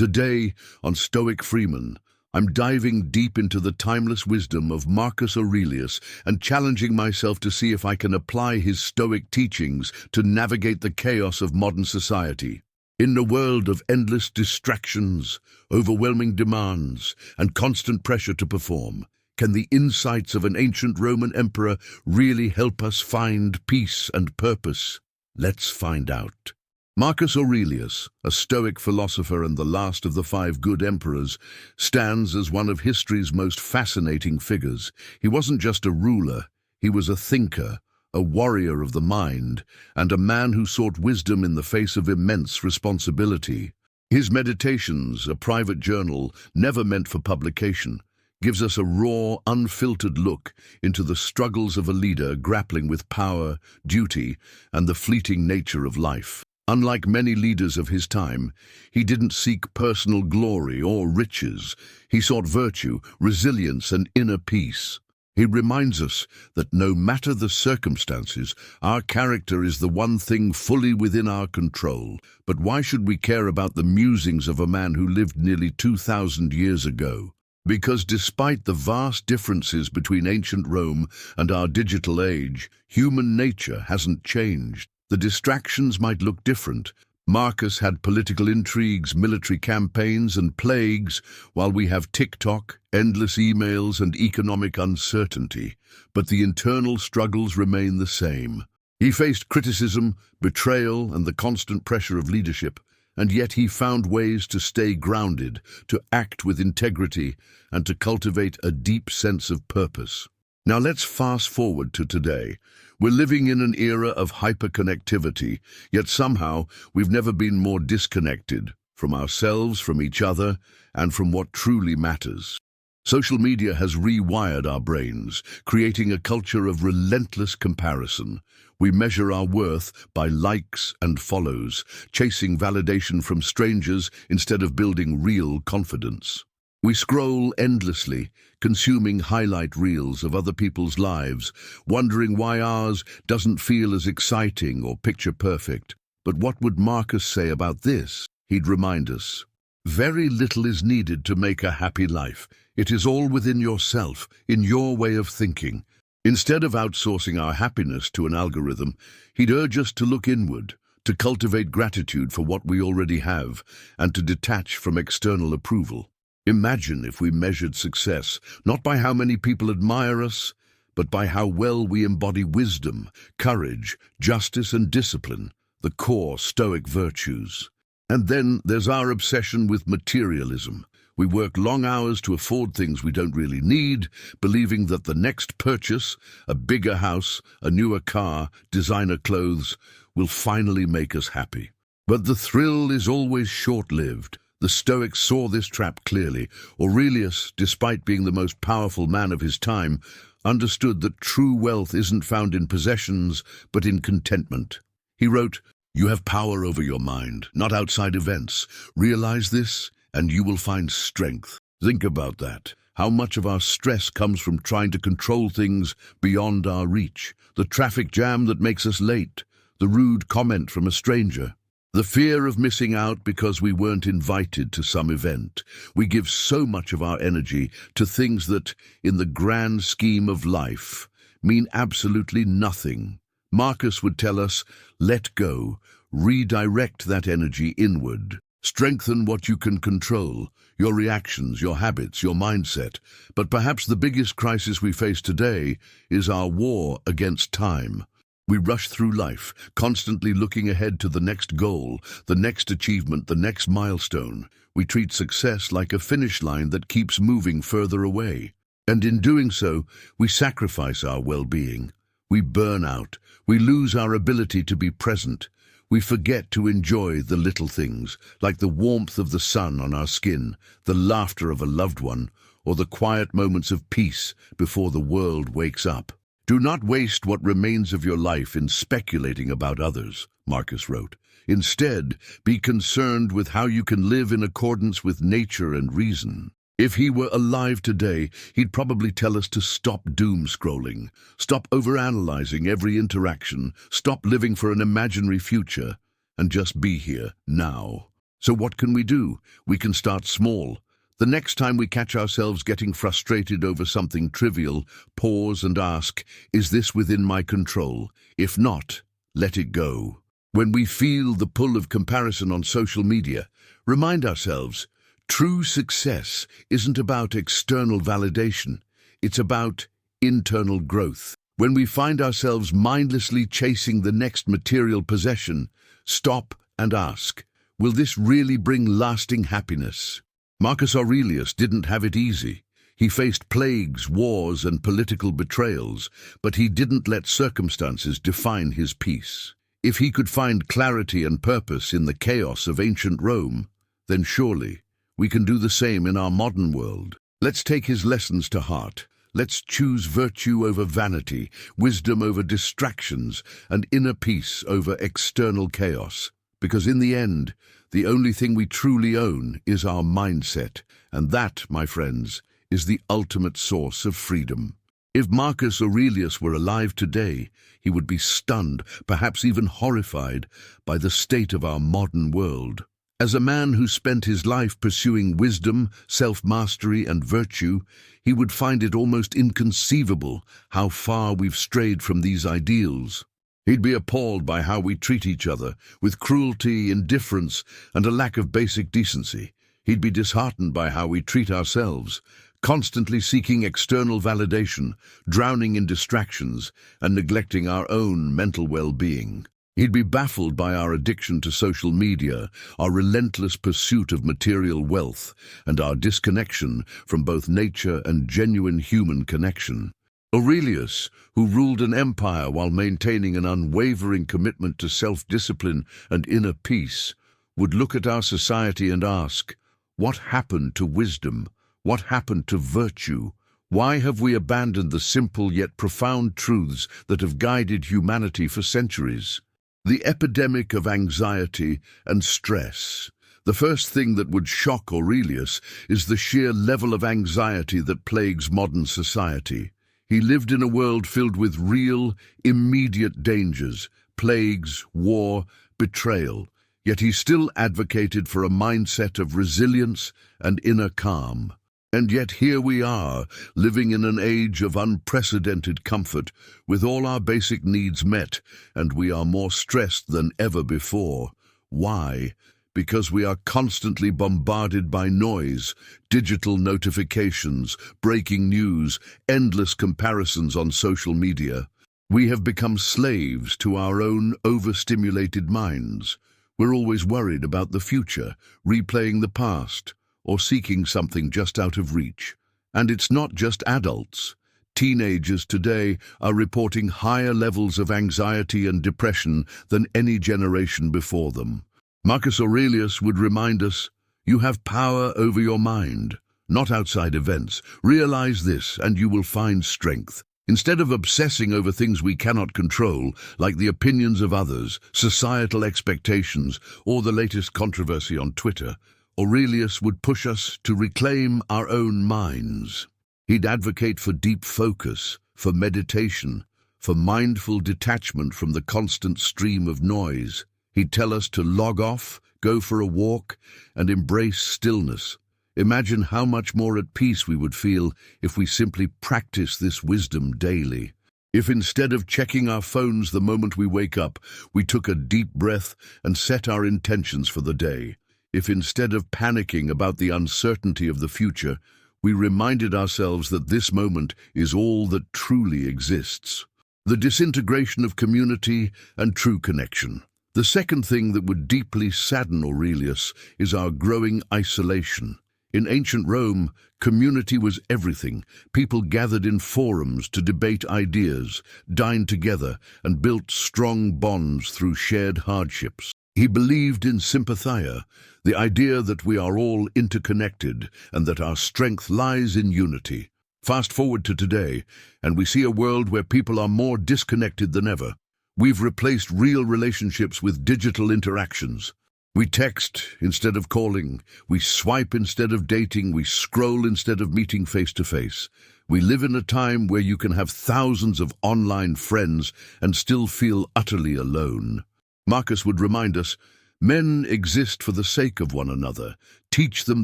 Today, on Stoic Freeman, I'm diving deep into the timeless wisdom of Marcus Aurelius and challenging myself to see if I can apply his Stoic teachings to navigate the chaos of modern society. In a world of endless distractions, overwhelming demands, and constant pressure to perform, can the insights of an ancient Roman emperor really help us find peace and purpose? Let's find out. Marcus Aurelius, a Stoic philosopher and the last of the five good emperors, stands as one of history's most fascinating figures. He wasn't just a ruler, he was a thinker, a warrior of the mind, and a man who sought wisdom in the face of immense responsibility. His Meditations, a private journal never meant for publication, gives us a raw, unfiltered look into the struggles of a leader grappling with power, duty, and the fleeting nature of life. Unlike many leaders of his time, he didn't seek personal glory or riches. He sought virtue, resilience, and inner peace. He reminds us that no matter the circumstances, our character is the one thing fully within our control. But why should we care about the musings of a man who lived nearly 2,000 years ago? Because despite the vast differences between ancient Rome and our digital age, human nature hasn't changed. The distractions might look different. Marcus had political intrigues, military campaigns, and plagues, while we have TikTok, endless emails, and economic uncertainty. But the internal struggles remain the same. He faced criticism, betrayal, and the constant pressure of leadership, and yet he found ways to stay grounded, to act with integrity, and to cultivate a deep sense of purpose. Now let's fast forward to today. We're living in an era of hyperconnectivity, yet somehow we've never been more disconnected from ourselves, from each other, and from what truly matters. Social media has rewired our brains, creating a culture of relentless comparison. We measure our worth by likes and follows, chasing validation from strangers instead of building real confidence. We scroll endlessly, consuming highlight reels of other people's lives, wondering why ours doesn't feel as exciting or picture-perfect. But what would Marcus say about this? He'd remind us, very little is needed to make a happy life. It is all within yourself, in your way of thinking. Instead of outsourcing our happiness to an algorithm, he'd urge us to look inward, to cultivate gratitude for what we already have, and to detach from external approval. Imagine if we measured success, not by how many people admire us, but by how well we embody wisdom, courage, justice, and discipline, the core Stoic virtues. And then there's our obsession with materialism. We work long hours to afford things we don't really need, believing that the next purchase, a bigger house, a newer car, designer clothes, will finally make us happy. But the thrill is always short-lived. The Stoics saw this trap clearly. Aurelius, despite being the most powerful man of his time, understood that true wealth isn't found in possessions, but in contentment. He wrote, "You have power over your mind, not outside events. Realize this, and you will find strength." Think about that. How much of our stress comes from trying to control things beyond our reach? The traffic jam that makes us late, the rude comment from a stranger, the fear of missing out because we weren't invited to some event. We give so much of our energy to things that, in the grand scheme of life, mean absolutely nothing. Marcus would tell us, let go, redirect that energy inward. Strengthen what you can control, your reactions, your habits, your mindset. But perhaps the biggest crisis we face today is our war against time. We rush through life, constantly looking ahead to the next goal, the next achievement, the next milestone. We treat success like a finish line that keeps moving further away. And in doing so, we sacrifice our well-being. We burn out. We lose our ability to be present. We forget to enjoy the little things, like the warmth of the sun on our skin, the laughter of a loved one, or the quiet moments of peace before the world wakes up. Do not waste what remains of your life in speculating about others, Marcus wrote. Instead, be concerned with how you can live in accordance with nature and reason. If he were alive today, he'd probably tell us to stop doom scrolling, stop overanalyzing every interaction, stop living for an imaginary future, and just be here, now. So what can we do? We can start small. The next time we catch ourselves getting frustrated over something trivial, pause and ask, is this within my control? If not, let it go. When we feel the pull of comparison on social media, remind ourselves, true success isn't about external validation. It's about internal growth. When we find ourselves mindlessly chasing the next material possession, stop and ask, will this really bring lasting happiness? Marcus Aurelius didn't have it easy. He faced plagues, wars, and political betrayals, but he didn't let circumstances define his peace. If he could find clarity and purpose in the chaos of ancient Rome, then surely we can do the same in our modern world. Let's take his lessons to heart. Let's choose virtue over vanity, wisdom over distractions, and inner peace over external chaos. Because in the end, the only thing we truly own is our mindset, and that, my friends, is the ultimate source of freedom. If Marcus Aurelius were alive today, he would be stunned, perhaps even horrified, by the state of our modern world. As a man who spent his life pursuing wisdom, self-mastery, and virtue, he would find it almost inconceivable how far we've strayed from these ideals. He'd be appalled by how we treat each other, with cruelty, indifference, and a lack of basic decency. He'd be disheartened by how we treat ourselves, constantly seeking external validation, drowning in distractions, and neglecting our own mental well-being. He'd be baffled by our addiction to social media, our relentless pursuit of material wealth, and our disconnection from both nature and genuine human connection. Aurelius, who ruled an empire while maintaining an unwavering commitment to self-discipline and inner peace, would look at our society and ask, what happened to wisdom? What happened to virtue? Why have we abandoned the simple yet profound truths that have guided humanity for centuries? The epidemic of anxiety and stress. The first thing that would shock Aurelius is the sheer level of anxiety that plagues modern society. He lived in a world filled with real, immediate dangers, plagues, war, betrayal, yet he still advocated for a mindset of resilience and inner calm. And yet here we are, living in an age of unprecedented comfort, with all our basic needs met, and we are more stressed than ever before. Why? Because we are constantly bombarded by noise, digital notifications, breaking news, endless comparisons on social media. We have become slaves to our own overstimulated minds. We're always worried about the future, replaying the past, or seeking something just out of reach. And it's not just adults. Teenagers today are reporting higher levels of anxiety and depression than any generation before them. Marcus Aurelius would remind us, you have power over your mind, not outside events. Realize this and you will find strength. Instead of obsessing over things we cannot control, like the opinions of others, societal expectations, or the latest controversy on Twitter, Aurelius would push us to reclaim our own minds. He'd advocate for deep focus, for meditation, for mindful detachment from the constant stream of noise. He'd tell us to log off, go for a walk, and embrace stillness. Imagine how much more at peace we would feel if we simply practice this wisdom daily. If instead of checking our phones the moment we wake up, we took a deep breath and set our intentions for the day. If instead of panicking about the uncertainty of the future, we reminded ourselves that this moment is all that truly exists. The disintegration of community and true connection. The second thing that would deeply sadden Aurelius is our growing isolation. In ancient Rome, community was everything. People gathered in forums to debate ideas, dined together, and built strong bonds through shared hardships. He believed in sympathia, the idea that we are all interconnected and that our strength lies in unity. Fast forward to today, and we see a world where people are more disconnected than ever. We've replaced real relationships with digital interactions. We text instead of calling, we swipe instead of dating, we scroll instead of meeting face-to-face. We live in a time where you can have thousands of online friends and still feel utterly alone. Marcus would remind us, Men exist for the sake of one another. Teach them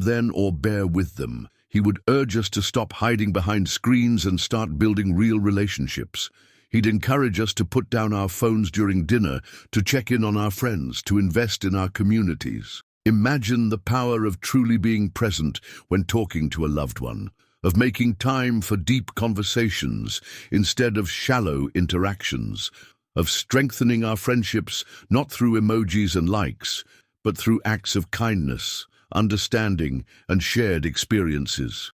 then or bear with them. He would urge us to stop hiding behind screens and start building real relationships. He'd encourage us to put down our phones during dinner, to check in on our friends, to invest in our communities. Imagine the power of truly being present when talking to a loved one, of making time for deep conversations instead of shallow interactions, of strengthening our friendships not through emojis and likes, but through acts of kindness, understanding, and shared experiences.